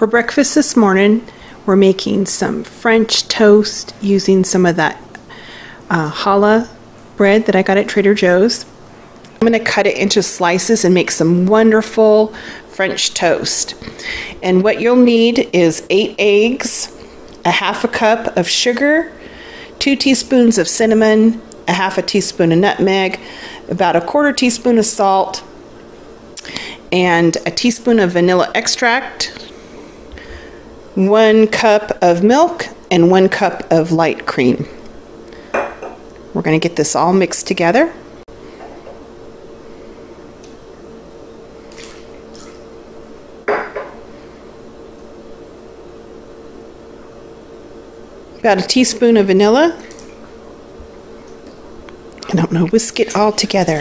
For breakfast this morning, we're making some French toast using some of that challah bread that I got at Trader Joe's. I'm going to cut it into slices and make some wonderful French toast. And what you'll need is 8 eggs, a half a cup of sugar, 2 teaspoons of cinnamon, a half a teaspoon of nutmeg, about a 1/4 teaspoon of salt, and a teaspoon of vanilla extract, 1 cup of milk, and 1 cup of light cream. We're going to get this all mixed together. About a teaspoon of vanilla. And I'm going to whisk it all together.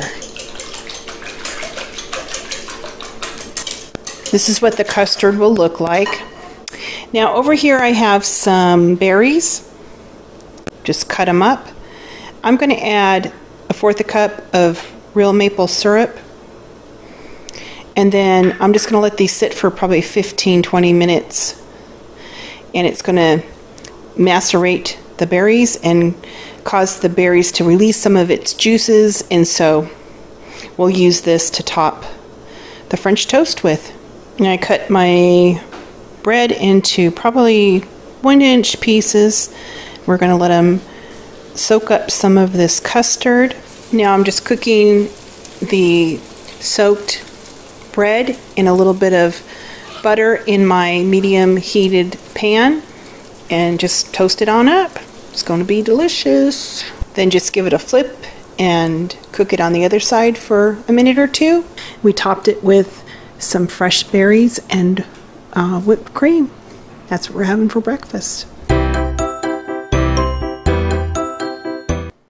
This is what the custard will look like. Now over here I have some berries. Just cut them up. I'm going to add a 1/4 cup of real maple syrup. And then I'm just going to let these sit for probably 15-20 minutes. And it's going to macerate the berries and cause the berries to release some of its juices. And so we'll use this to top the French toast with. And I cut my bread into probably 1-inch pieces. We're going to let them soak up some of this custard. Now I'm just cooking the soaked bread in a little bit of butter in my medium heated pan and just toast it on up. It's going to be delicious. Then just give it a flip and cook it on the other side for a minute or two. We topped it with some fresh berries and whipped cream. That's what we're having for breakfast.